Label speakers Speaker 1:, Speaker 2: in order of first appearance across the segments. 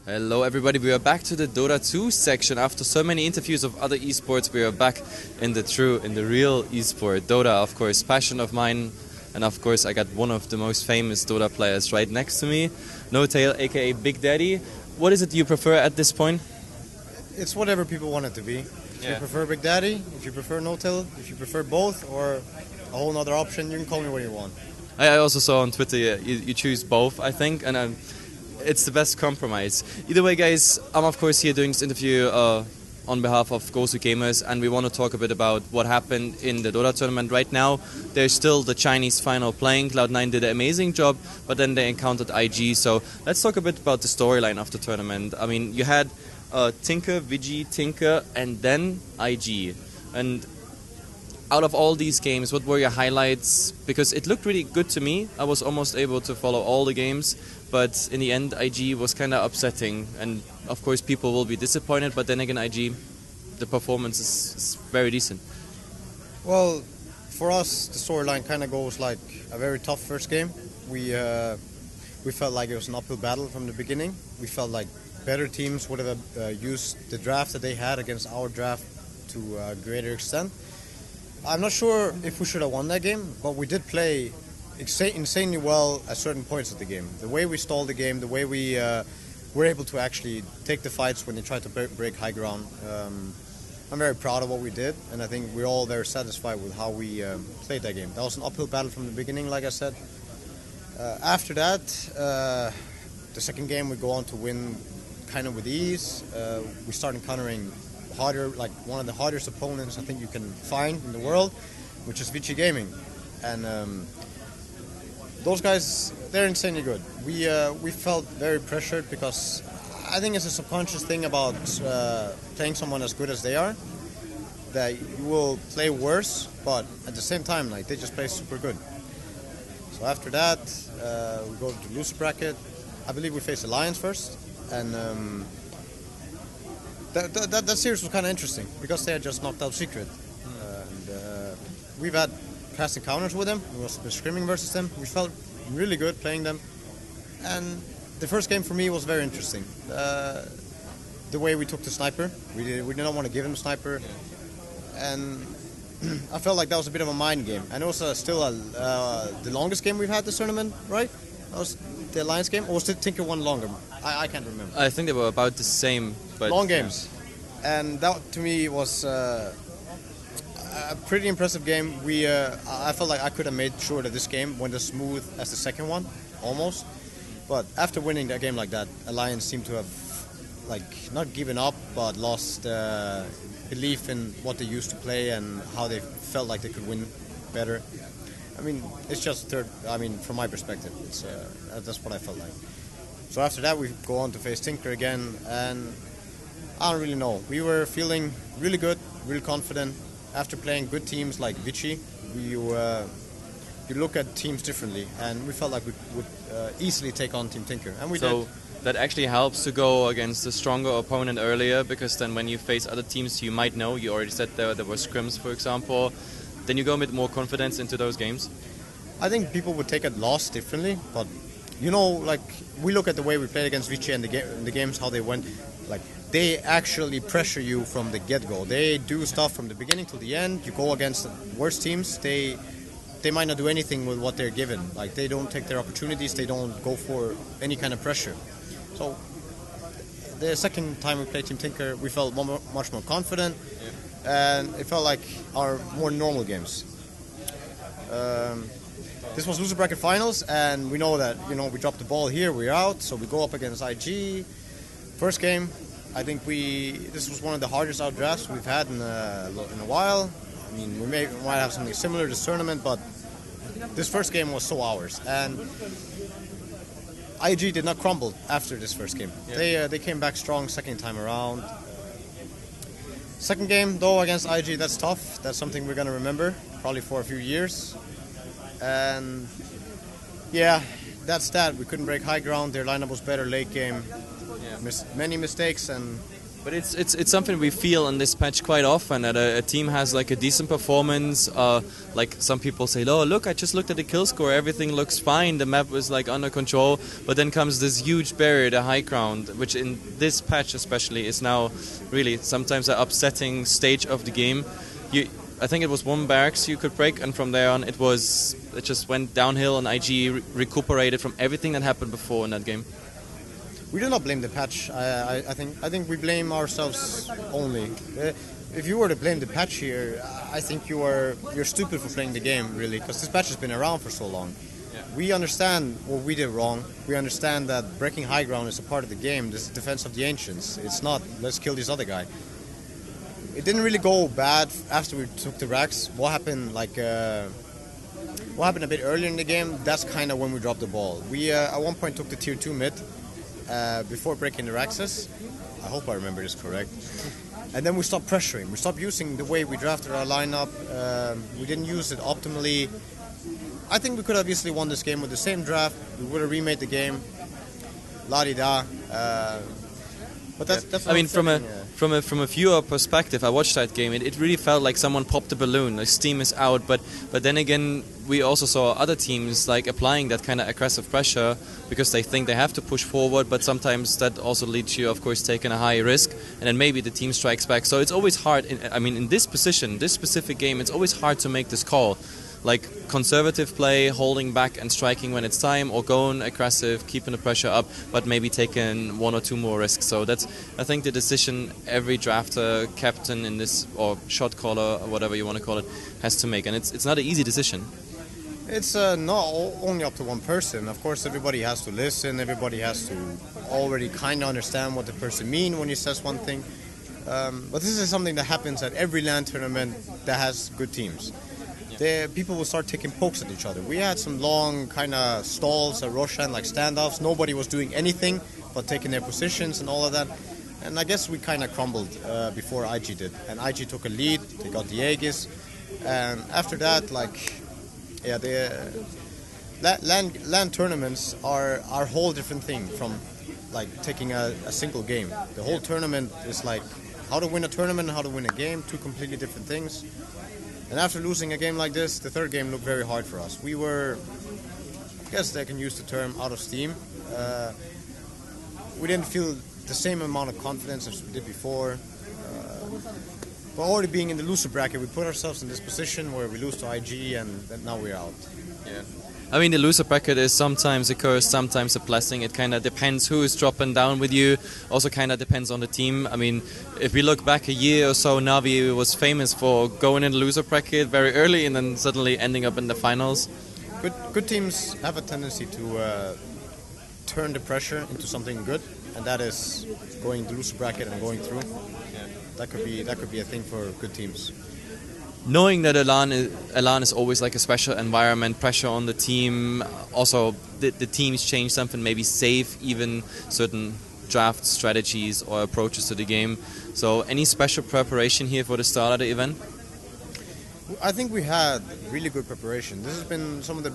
Speaker 1: Hello everybody, we are back to the Dota 2 section. After so many interviews of other esports, we are back in the real esport. Dota, of course, passion of mine, and of course I got one of the most famous Dota players right next to me, n0tail, aka Big Daddy. What is it you prefer at this point?
Speaker 2: It's whatever people want it to be. If you prefer Big Daddy, if you prefer n0tail, if you prefer both, or a whole other option, you can call me what you want.
Speaker 1: I also saw on Twitter you choose both, I think, and it's the best compromise. Either way, guys, I'm of course here doing this interview on behalf of GosuGamers, and we want to talk a bit about what happened in the Dota tournament. Right now, there's still the Chinese final playing. Cloud9 did an amazing job, but then they encountered IG. So let's talk a bit about the storyline of the tournament. I mean, you had Tinker, Vigi, Tinker, and then IG. And out of all these games, what were your highlights? Because it looked really good to me. I was almost able to follow all the games, but in the end, IG was kind of upsetting. And of course, people will be disappointed, but then again, IG, the performance is very decent.
Speaker 2: Well, for us, the storyline kind of goes like a very tough first game. We felt like it was an uphill battle from the beginning. We felt like better teams would have used the draft that they had against our draft to a greater extent. I'm not sure if we should have won that game, but we did play insanely well at certain points of the game. The way we stalled the game, the way we were able to actually take the fights when they tried to break high ground. I'm very proud of what we did, and I think we're all very satisfied with how we played that game. That was an uphill battle from the beginning, like I said. After that, the second game we go on to win kind of with ease. We start encountering harder, like one of the hardest opponents I think you can find in the world, which is Vici Gaming, and those guys, they're insanely good. We felt very pressured because I think it's a subconscious thing about playing someone as good as they are, that you will play worse, but at the same time, like, they just play super good. So after that, we go to loser bracket. I believe we faced Alliance first, and that series was kind of interesting because they had just knocked out Secret. We've had past encounters with them. We was scrimming versus them. We felt really good playing them. And the first game for me was very interesting. The way we took the sniper. We did not want to give him a sniper. And I felt like that was a bit of a mind game. And it was still the longest game we've had this tournament, right? That was the Alliance game, or was it Tinker one longer? I can't remember.
Speaker 1: I think they were about the same. But
Speaker 2: long games. Yeah. And that to me was a pretty impressive game. I felt like I could have made sure that this game went as smooth as the second one, almost. But after winning a game like that, Alliance seemed to have, like, not given up, but lost belief in what they used to play and how they felt like they could win better. I mean, it's just from my perspective, that's what I felt like. So after that, we go on to face Tinker again, and I don't really know. We were feeling really good, really confident. After playing good teams like Vici, you look at teams differently, and we felt like we would easily take on Team Tinker, and we did.
Speaker 1: So that actually helps to go against a stronger opponent earlier, because then when you face other teams you might know, you already said there were scrims, for example, then you go with more confidence into those games?
Speaker 2: I think people would take a loss differently, but like, we look at the way we played against Vici and the games, how they went. Like, they actually pressure you from the get-go. They do stuff from the beginning to the end. You go against the worst teams, they might not do anything with what they're given. Like, they don't take their opportunities, they don't go for any kind of pressure. So the second time we played Team Tinker, we felt much more confident, and it felt like our more normal games. This was loser bracket finals, and we know that we dropped the ball here, we're out, so we go up against IG. First game, I think this was one of the hardest out drafts we've had in a while. I mean, we might have something similar to this tournament, but this first game was so ours. And IG did not crumble after this first game. Yeah. They came back strong second time around. Second game, though, against IG, that's tough. That's something we're going to remember, probably for a few years. And yeah, that's that. We couldn't break high ground. Their lineup was better late game. Yeah. Many mistakes, and
Speaker 1: But it's something we feel in this patch quite often, that a team has like a decent performance. Like some people say, oh look, I just looked at the kill score, everything looks fine, the map was like under control. But then comes this huge barrier, the high ground, which in this patch especially is now really sometimes an upsetting stage of the game. I think it was one barracks you could break, and from there on it just went downhill, and IG recuperated from everything that happened before in that game.
Speaker 2: We do not blame the patch. I think we blame ourselves only. If you were to blame the patch here, I think you're stupid for playing the game, really, because this patch has been around for so long. Yeah. We understand what we did wrong. We understand that breaking high ground is a part of the game. This is defense of the ancients. It's not let's kill this other guy. It didn't really go bad after we took the racks. What happened a bit earlier in the game? That's kind of when we dropped the ball. We at one point took the tier 2 mid. Before breaking the Raxus. I hope I remember this correct. And then we stopped pressuring. We stopped using the way we drafted our lineup. We didn't use it optimally. I think we could have easily won this game with the same draft. We would have remade the game. La-di-da. But that's
Speaker 1: I mean, from a viewer perspective, I watched that game. It really felt like someone popped a balloon. Like steam is out, but then again, we also saw other teams like applying that kind of aggressive pressure because they think they have to push forward. But sometimes that also leads you, of course, taking a high risk, and then maybe the team strikes back. So it's always hard. In this position, this specific game, it's always hard to make this call. Like conservative play, holding back and striking when it's time, or going aggressive, keeping the pressure up, but maybe taking one or two more risks. So that's, I think, the decision every drafter, captain in this, or shot caller, or whatever you want to call it, has to make. And it's not an easy decision.
Speaker 2: It's not only up to one person. Of course, everybody has to listen. Everybody has to already kind of understand what the person means when he says one thing. But this is something that happens at every LAN tournament that has good teams. People will start taking pokes at each other. We had some long kind of stalls at Roshan, like standoffs. Nobody was doing anything but taking their positions and all of that. And I guess we kind of crumbled before IG did. And IG took a lead. They got the Aegis. And after that, LAN tournaments are a whole different thing from like taking a single game. The whole tournament is like how to win a tournament and how to win a game, two completely different things. And after losing a game like this, the third game looked very hard for us. We were, I guess I can use the term, out of steam. We didn't feel the same amount of confidence as we did before. But already being in the loser bracket, we put ourselves in this position where we lose to IG and now we're out.
Speaker 1: Yeah. I mean, the loser bracket is sometimes a curse, sometimes a blessing. It kind of depends who is dropping down with you. Also kind of depends on the team. I mean, if we look back a year or so, Navi was famous for going in the loser bracket very early and then suddenly ending up in the finals.
Speaker 2: Good teams have a tendency to turn the pressure into something good, and that is going the loser bracket and going through. Yeah. That could be a thing for good teams.
Speaker 1: Knowing that LAN is always like a special environment, pressure on the team, also the teams change something, maybe save even certain draft strategies or approaches to the game. So any special preparation here for the Starladder event?
Speaker 2: I think we had really good preparation. This has been some of the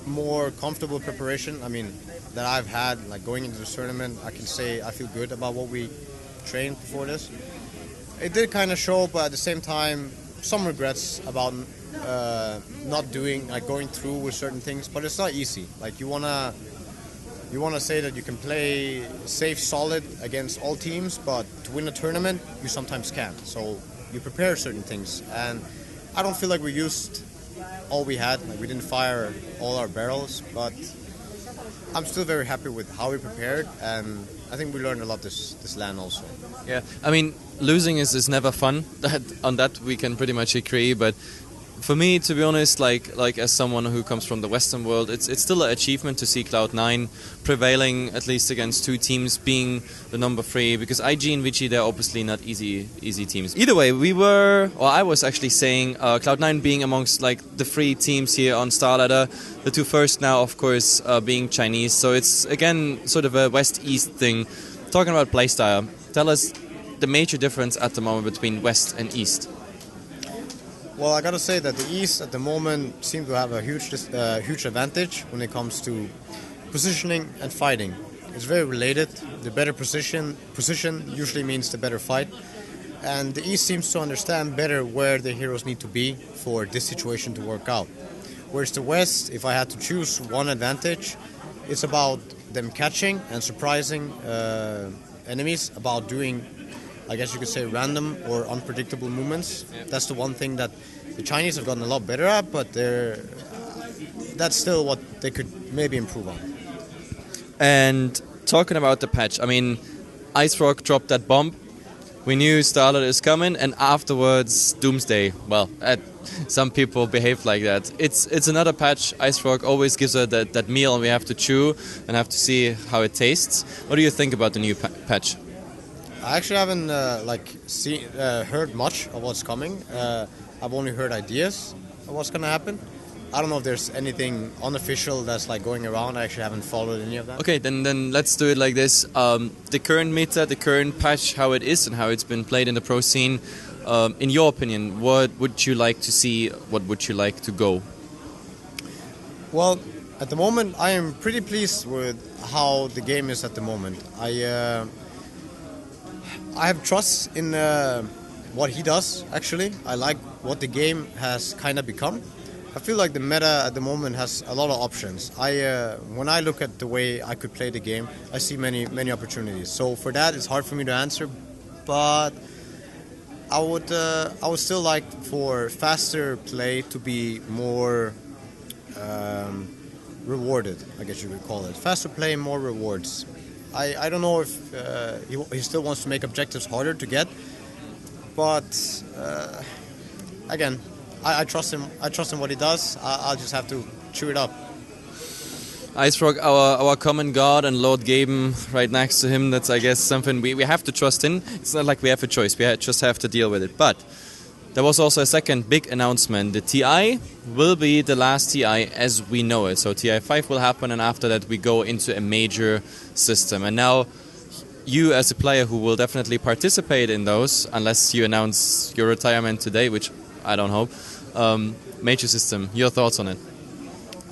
Speaker 2: more comfortable preparation, that I've had. Like going into the tournament, I can say I feel good about what we trained before this. It did kind of show, but at the same time, some regrets about not doing, like going through with certain things, but it's not easy. Like you wanna say that you can play safe, solid against all teams, but to win a tournament, you sometimes can't. So you prepare certain things, and I don't feel like we used all we had. Like we didn't fire all our barrels, but I'm still very happy with how we prepared, and I think we learned a lot this LAN also.
Speaker 1: Yeah, I mean, losing is never fun. On that we can pretty much agree. But for me, to be honest, like as someone who comes from the Western world, it's still an achievement to see Cloud9 prevailing at least against two teams, being the number 3. Because IG and VG, they're obviously not easy teams. Either way, I was actually saying Cloud9 being amongst like the 3 teams here on Starladder. The 2 first now, of course, being Chinese. So it's again sort of a West-East thing. Talking about playstyle, tell us the major difference at the moment between West and East.
Speaker 2: Well, I gotta say that the East at the moment seem to have a huge advantage when it comes to positioning and fighting. it's very related. The better position usually means the better fight. And the East seems to understand better where the heroes need to be for this situation to work out. Whereas the West, if I had to choose one advantage, it's about them catching and surprising enemies, about doing, I guess you could say, random or unpredictable movements. Yeah. That's the one thing that the Chinese have gotten a lot better at, but that's still what they could maybe improve on.
Speaker 1: And talking about the patch, I mean, Ice Rock dropped that bomb. We knew Starladder is coming, and afterwards, Doomsday. Well, some people behave like that. It's another patch. Ice Rock always gives her that meal, and we have to chew and have to see how it tastes. What do you think about the new patch?
Speaker 2: I actually haven't heard much of what's coming. I've only heard ideas of what's going to happen. I don't know if there's anything unofficial that's like going around. I actually haven't followed any of that. Okay,
Speaker 1: then let's do it like this. The current meta, the current patch, how it is and how it's been played in the pro scene. In your opinion, what would you like to see? What would you like to go?
Speaker 2: Well, at the moment, I am pretty pleased with how the game is at the moment. I have trust in what he does, actually. I like what the game has kind of become. I feel like the meta at the moment has a lot of options. When I look at the way I could play the game, I see many opportunities. So for that, it's hard for me to answer, but I would still like for faster play to be more rewarded, I guess you could call it. Faster play, more rewards. I don't know if he still wants to make objectives harder to get, but again, I trust him. I trust in what he does. I'll just have to chew it up.
Speaker 1: Ice Rock, our common god, and Lord Gaben right next to him. That's, I guess, something we have to trust in. It's not like we have a choice. We just have to deal with it. But there was also a second big announcement. The TI will be the last TI as we know it. So TI 5 will happen, and after that we go into a major system. And now you, as a player who will definitely participate in those, unless you announce your retirement today, which I don't hope. Major system. Your thoughts on it?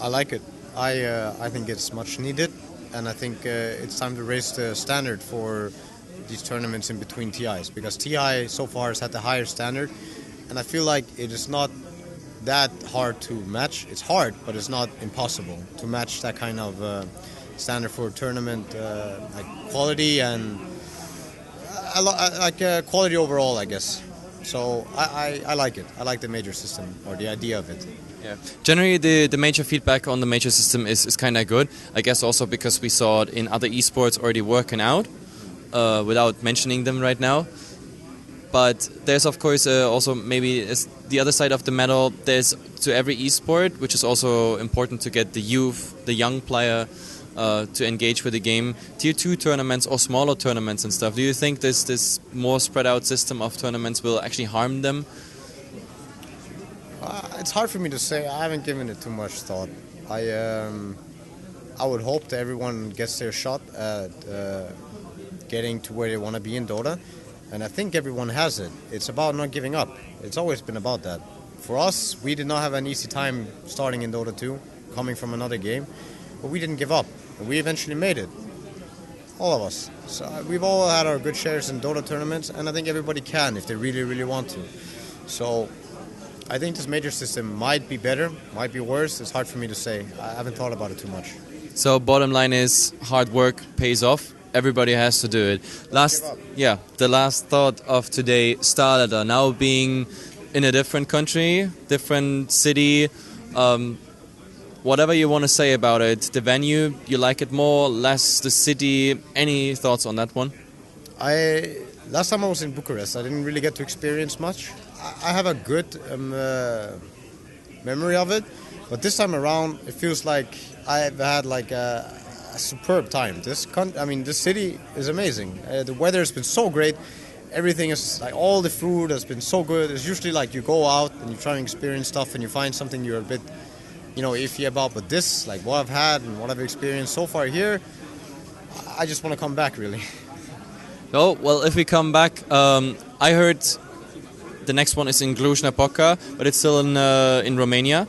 Speaker 2: I like it. I think it's much needed, and I think it's time to raise the standard for these tournaments in between TIs, because TI so far has had the higher standard, and I feel like it is not that hard to match. It's hard, but it's not impossible to match that kind of standard for tournament like quality and quality overall, I guess. So I like it. I like the major system, or the idea of it.
Speaker 1: Yeah. Generally, the major feedback on the major system is kind of good. I guess also because we saw it in other esports already working out, without mentioning them right now. But there's, of course, also maybe the other side of the medal. There's to every esport, which is also important to get the youth, the young player, to engage with the game. Tier 2 tournaments or smaller tournaments and stuff. Do you think this more spread out system of tournaments will actually harm them?
Speaker 2: It's hard for me to say. I haven't given it too much thought. I would hope that everyone gets their shot at getting to where they want to be in Dota. And I think everyone has it. It's about not giving up. It's always been about that. For us, we did not have an easy time starting in Dota 2, coming from another game. But we didn't give up. And we eventually made it. All of us. So we've all had our good shares in Dota tournaments, and I think everybody can if they really, really want to. So I think this major system might be better, might be worse. It's hard for me to say. I haven't thought about it too much.
Speaker 1: So bottom line is hard work pays off. Everybody has to do it. The last thought of today, Starladder, now being in a different country, different city, whatever you want to say about it. The venue, you like it more, less, the city? Any thoughts on that one?
Speaker 2: Last time I was in Bucharest, I didn't really get to experience much. I have a good memory of it, but this time around, it feels like I've had like a superb time. This city is amazing. The weather has been so great. Everything is like, all the food has been so good. It's usually like you go out and you try and experience stuff and you find something you're a bit, iffy about. But this, like what I've had and what I've experienced so far here, I just want to come back, really.
Speaker 1: Oh, well, if we come back, I heard the next one is in Cluj-Napoca, but it's still in Romania,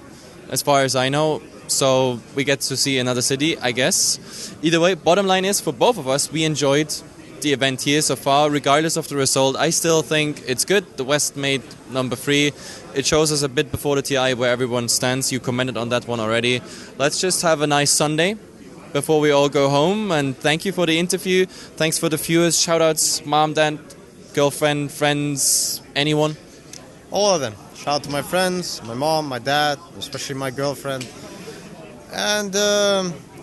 Speaker 1: as far as I know. so we get to see another city, I guess. Either way, bottom line is, for both of us, we enjoyed the event here so far, regardless of the result. I still think it's good. The West made number 3. It shows us a bit before the TI where everyone stands. You commented on that one already. Let's just have a nice Sunday before we all go home, and thank you for the interview. Thanks for the viewers. Shoutouts, mom, dad, girlfriend, friends, anyone?
Speaker 2: All of them. Shout out to my friends, my mom, my dad, especially my girlfriend. And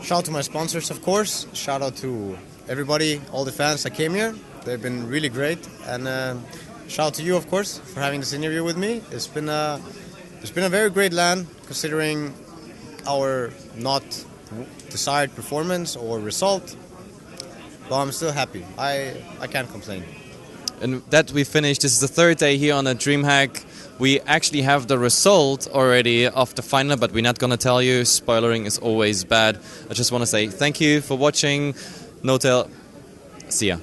Speaker 2: shout out to my sponsors, of course. Shout out to everybody, all the fans that came here. They've been really great. And shout out to you, of course, for having this interview with me. It's been a very great LAN, considering our not desired performance or result. But I'm still happy. I can't complain.
Speaker 1: And that we finished. This is the 3rd day here on a DreamHack. We actually have the result already of the final, but we're not going to tell you. Spoilering is always bad. I just want to say thank you for watching. n0tail. See ya.